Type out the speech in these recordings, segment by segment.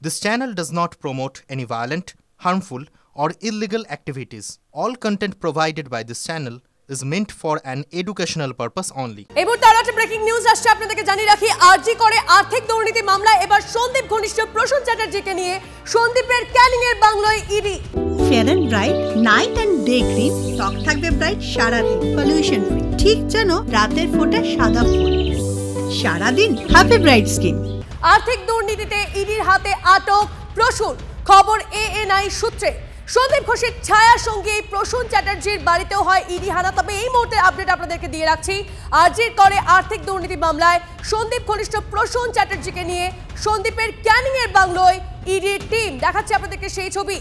This channel does not promote any violent, harmful, or illegal activities. All content provided by this channel is meant for an educational purpose only. এই মুহূর্তে আরো একটা breaking news আসছে, আপনাদেরকে জানিয়ে রাখি। আরজি করে আর্থিক দুর্নীতি মামলায় এবার সন্দীপ ঘনিষ্ঠ প্রসূন চ্যাটার্জিকে নিয়ে সন্দীপের ক্যানিং এর বাংলোয় ED. Fair and bright night and day cream, ত্বক থাকবে ব্রাইট সারাদিন, পলিউশন ফ্রি, ঠিক যেন রাতের ফোঁটা সাদা ফুল। সারাদিন হ্যাপি ব্রাইট স্কিন। আর্থিক দুর্নীতিতে ইডির হাতে আটক প্রসূন। খবর এএনআই সূত্রে সন্দীপ ঘোষের ছায়া সঙ্গী প্রসূন চ্যাটার্জির বাড়িতেও হয় ইডি হানা। তবে এই মুহূর্তে আপডেট আপনাদেরকে দিয়ে রাখছি। আরজির করে আর্থিক দুর্নীতি মামলায় সন্দীপ ঘনিষ্ঠ প্রসূন চ্যাটার্জিকে নিয়ে সন্দীপের ক্যানিং এর বাংলোয় ইডির টিম। দেখাচ্ছি আপনাদেরকে সেই ছবি।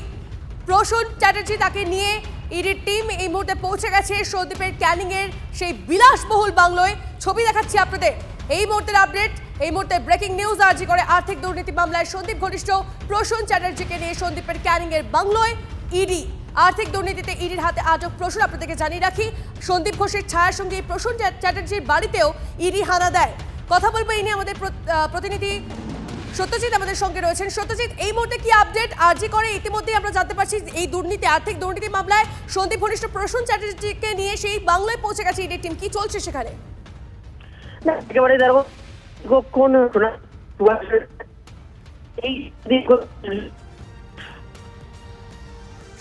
প্রসূন চ্যাটার্জি তাকে নিয়ে ইডির টিম এই মুহূর্তে পৌঁছে গেছে সন্দীপের ক্যানিং এর সেই বিলাসবহুল বাংলোয়। ছবি দেখাচ্ছি আপনাদের। এই মুহূর্তের আপডেট, এই মুহূর্তে ব্রেকিং নিউজ। আরজি করে আর্থিক দুর্নীতি মামলায় সন্দীপ ঘনিষ্ঠ প্রসূন চ্যাটার্জিকে নিয়ে সন্দীপের ক্যানিং এর বাংলোয় ইডি। আর্থিক দুর্নীতিতে ইডির হাতে আটক প্রসূন। আপনাদেরকে জানিয়ে রাখি, সন্দীপ ঘোষের ছায়ার সঙ্গে প্রসূন চ্যাটার্জির বাড়িতেও ইডি হানা দেয়। কথা বলবো এই নিয়ে আমাদের প্রতিনিধি সত্যজিৎ আমাদের সঙ্গে রয়েছেন। সত্যজিৎ, এই মুহূর্তে কি আপডেট? আরজি করে ইতিমধ্যেই আমরা জানতে পারছি এই দুর্নীতি, আর্থিক দুর্নীতি মামলায় সন্দীপ ঘনিষ্ঠ প্রসূন চ্যাটার্জিকে নিয়ে সেই বাংলায় পৌঁছে গেছে ইডির টিম। কি চলছে সেখানে? না, একেবারে দেখো কোন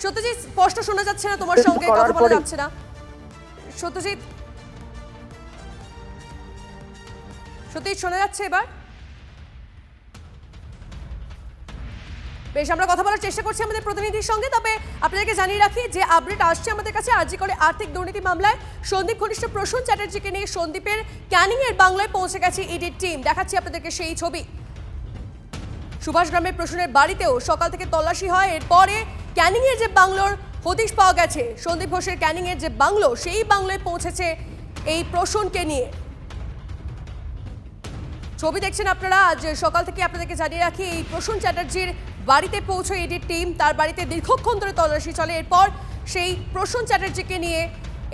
সত্যজিৎ, স্পষ্ট শোনা যাচ্ছে না, তোমার সঙ্গে কথা বলা যাচ্ছে না। সত্যজিৎ, সত্যজিৎ শোনা যাচ্ছে এবার? বেশ, আমরা কথা বলার চেষ্টা করছি আমাদের প্রতিনিধির সঙ্গে। তবে আপনাদেরকে জানিয়ে রাখি যে আপডেট আসছে আমাদের কাছে। আরজি করে আর্থিক দুর্নীতি মামলায় সন্দীপ ঘনিষ্ঠ প্রসূন চ্যাটার্জিকে নিয়ে সন্দীপের ক্যানিং এর বাংলায় পৌঁছে গেছে ইডির টিম। দেখাচ্ছি আপনাদেরকে সেই ছবি। সুভাষগ্রামের প্রসূনের বাড়িতেও সকাল থেকে তল্লাশি হয়। এরপরে ক্যানিং এর যে বাংলোর হদিশ পাওয়া গেছে, সন্দীপ ঘোষের ক্যানিং এর যে বাংলো, সেই বাংলায় পৌঁছেছে এই প্রসূনকে নিয়ে। ছবি দেখছেন আপনারা। আজ সকাল থেকে আপনাদেরকে জানিয়ে রাখি, এই প্রসূন চ্যাটার্জির বাড়িতে পৌঁছে ইডির টিম। তার বাড়িতে দীর্ঘক্ষণ ধরে তল্লাশি চলে। এরপর সেই প্রসূন চ্যাটার্জিকে নিয়ে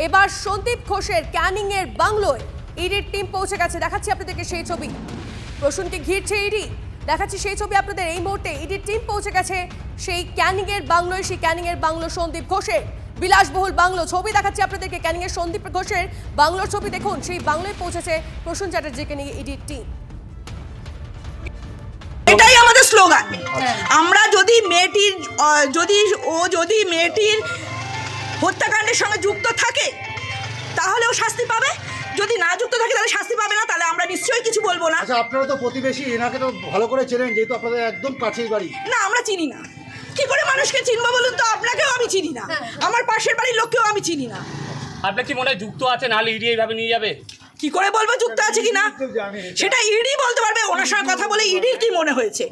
এবার সন্দীপ ঘোষের ক্যানিং এর বাংলোয় ইডির টিম পৌঁছে গেছে। দেখাচ্ছি আপনাদেরকে সেই ছবি। প্রসূনকে ঘিরছে ইডি। দেখাচ্ছি সেই ছবি আপনাদের। এই মুহূর্তে ইডির টিম পৌঁছে গেছে সেই ক্যানিং এর বাংলোয়। সেই ক্যানিং এর বাংলো সন্দীপ ঘোষের বিলাসবহুল বাংলো। ছবি দেখাচ্ছি আপনাদেরকে ক্যানিং এর সন্দীপ ঘোষের বাংলোর ছবি। দেখুন, সেই বাংলোয় পৌঁছেছে প্রসূন চ্যাটার্জিকে নিয়ে ইডির টিম। এটাই আমাদের স্লোগান। আমরা যদি মেয়েটির হত্যাকাণ্ডের সঙ্গে যুক্ত থাকে তাহলেও শাস্তি পাবে, যদি না যুক্ত থাকে তাহলে শাস্তি পাবে না। তাহলে আমরা নিশ্চয়ই কিছু বলবো না। আচ্ছা, আপনারা তো প্রতিবেশী, এনাকে তো ভালো করে চেনেন, যেহেতু আপনাদের একদম কাছের বাড়ি। না, আমরা চিনি না। কি করে মানুষকে চিনবো বলুন তো? আপনাকেও আমি চিনি না, আমার পাশের বাড়ির লোককেও আমি চিনি না। আপনার কি মনে হয় যুক্ত আছে? নাহলে ইডি এইভাবে নিয়ে যাবে? কি করে বলবো যুক্ত আছে কিনা? সেটা ইডি বলতে পারবে। ওনার সঙ্গে কথা বলে ইডির কি মনে হয়েছে?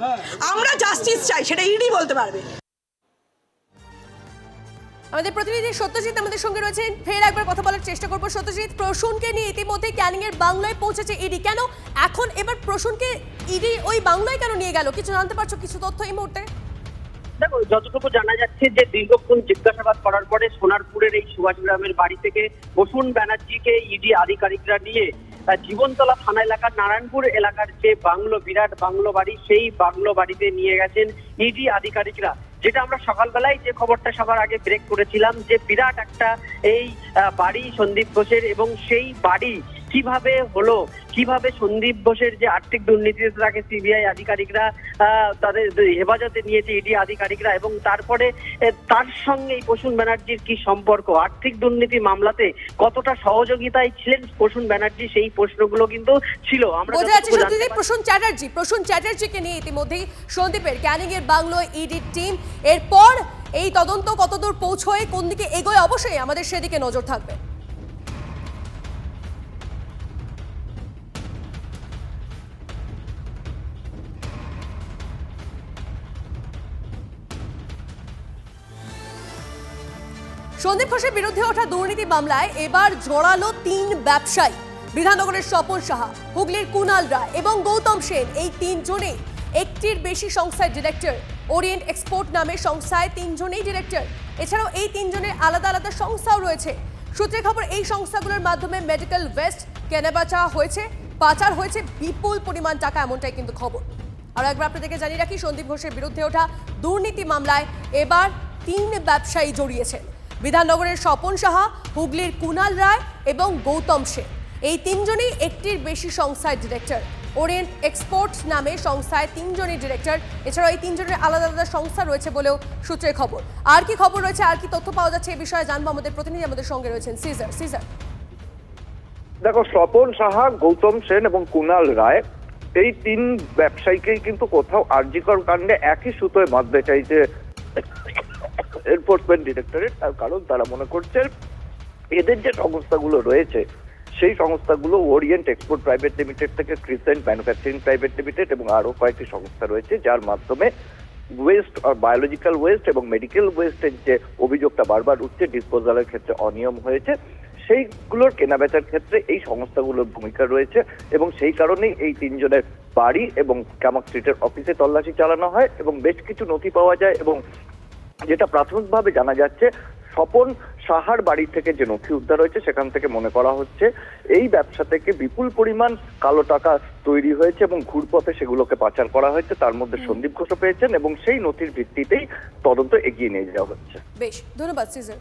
আমরা জাস্টিস চাই, সেটা ইডি বলতে পারবে। আমাদের প্রতিনিধি সত্যজিৎ আমাদের সঙ্গে রয়েছেন। ফের একবার কথা বলার চেষ্টা করবো। সত্যজিৎ, প্রসূনকে নিয়ে ইতিমধ্যে ক্যানিং এর বাংলায় পৌঁছেছে ইডি। কেন এখন এবার প্রসূনকে ইডি ওই বাংলায় কেন নিয়ে গেল? কিছু জানতে পারছো? কিছু তথ্য এই মুহূর্তে? দেখো, যতটুকু জানা যাচ্ছে যে দীর্ঘক্ষণ জিজ্ঞাসাবাদ করার পরে সোনারপুরের এই সুভাষগ্রামের বাড়ি থেকে প্রসূন ব্যানার্জিকে ইডি আধিকারিকরা নিয়ে জীবনতলা থানা এলাকার নারায়ণপুর এলাকার যে বাংলো, বিরাট বাংলো বাড়ি, সেই বাংলো বাড়িতে নিয়ে গেছেন ইডি আধিকারিকরা। যেটা আমরা সকালবেলায় যে খবরটা সবার আগে ব্রেক করেছিলাম, যে বিরাট একটা এই বাড়ি সন্দীপ ঘোষের, এবং সেই বাড়ি কিভাবে হলো, কিভাবে সন্দীপ ঘোষের যে আর্থিক দুর্নীতিতে তাকে সিবিআই আধিকারিকরা তাদের হেফাজতে নিয়েছে ইডি আধিকারিকরা, এবং তারপরে তার সঙ্গে এই প্রসূন ব্যানার্জির কি সম্পর্ক, আর্থিক দুর্নীতি মামলাতে কতটা সহযোগিতায় ছিলেন প্রসূন ব্যানার্জি, সেই প্রশ্নগুলো কিন্তু ছিল। আমরা প্রসূন চ্যাটার্জিকে নিয়ে ইতিমধ্যেই সন্দীপের ক্যানিং এর বাংলো ইডির টিম। এরপর এই তদন্ত কতদূর পৌঁছয়, কোন দিকে এগোয়, অবশ্যই আমাদের সেদিকে নজর থাকবে। সন্দীপ ঘোষের বিরুদ্ধে ওঠা দুর্নীতি মামলায় এবার জড়ালো 3 ব্যবসায়ী। বিধাননগরের স্বপন সাহা, হুগলির কুনাল রায় এবং গৌতম সেন, এই 3 জনে একটির বেশি সংস্থার ডিরেক্টর। ওরিয়েন্ট এক্সপোর্ট নামের সংস্থায় 3 জনেই ডিরেক্টর। এছাড়াও এই 3 জনের আলাদা আলাদা সংস্থাও রয়েছে। সূত্রে খবর, এই সংস্থাগুলোর মাধ্যমে মেডিকেল ওয়েস্ট কেনাবেচা হয়েছে, পাচার হয়েছে বিপুল পরিমাণ টাকা, এমনটাই কিন্তু খবর। আর একবার আপনাদেরকে জানিয়ে রাখি, সন্দীপ ঘোষের বিরুদ্ধে ওঠা দুর্নীতি মামলায় এবার 3 ব্যবসায়ী জড়িয়েছেন। বিধাননগরের স্বপন সাহা, হুগলির কুণাল রায় এবং গৌতম সেন। এই 3 জনই একটির বেশি সংস্থার ডিরেক্টর। ওরিয়েন্ট এক্সপোর্টস নামে সংস্থায় 3 জনই ডিরেক্টর। এছাড়াও এই 3 জনের আলাদা আলাদা সংস্থা রয়েছে বলেও সূত্রের খবর। আর কি খবর রয়েছে, আর কি তথ্য পাওয়া যাচ্ছে এই বিষয়ে জানবো। আমাদের প্রতিনিধি আমাদের সঙ্গে রয়েছেন সিজার। দেখো, স্বপন সাহা, গৌতম সেন এবং কুণাল রায়, এই 3 ব্যবসায়ীকেই কিন্তু কোথাও আরজিকর কাণ্ডে একই সুতোয় বাঁধতে চাইছে এনফোর্সমেন্ট ডিরেক্টরেট। তার কারণ তারা মনে করছে এদের যে সংস্থাগুলো রয়েছে সেই সংস্থাগুলো ওরিয়েন্ট এক্সপোর্ট প্রাইভেট লিমিটেড থেকে ক্রিসেন্ট ম্যানুফ্যাকচারিং প্রাইভেট লিমিটেড এবং আরো কয়েকটি সংস্থা রয়েছে, যার মাধ্যমে ওয়েস্ট আর বায়োলজিক্যাল ওয়েস্ট এবং মেডিকেল ওয়েস্টের যে অভিযোগটা বারবার উঠছে, ডিসপোজালের ক্ষেত্রে অনিয়ম হয়েছে, সেইগুলোর কেনাবেচার ক্ষেত্রে এই সংস্থাগুলোর ভূমিকা রয়েছে। এবং সেই কারণেই এই 3 জনের বাড়ি এবং ক্যামক স্ট্রিটের অফিসে তল্লাশি চালানো হয় এবং বেশ কিছু নথি পাওয়া যায়। এবং যেটা প্রাথমিকভাবে জানা যাচ্ছে, স্বপন সাহার বাড়ি থেকে যে নথি উদ্ধার হয়েছে সেখান থেকে মনে করা হচ্ছে এই ব্যবসা থেকে বিপুল পরিমাণ কালো টাকা তৈরি হয়েছে এবং ঘুরপথে সেগুলোকে পাচার করা হয়েছে। তার মধ্যে সন্দীপ ঘোষও পেয়েছেন এবং সেই নথির ভিত্তিতেই তদন্ত এগিয়ে নিয়ে যাওয়া হচ্ছে। বেশ, ধন্যবাদ সিজার।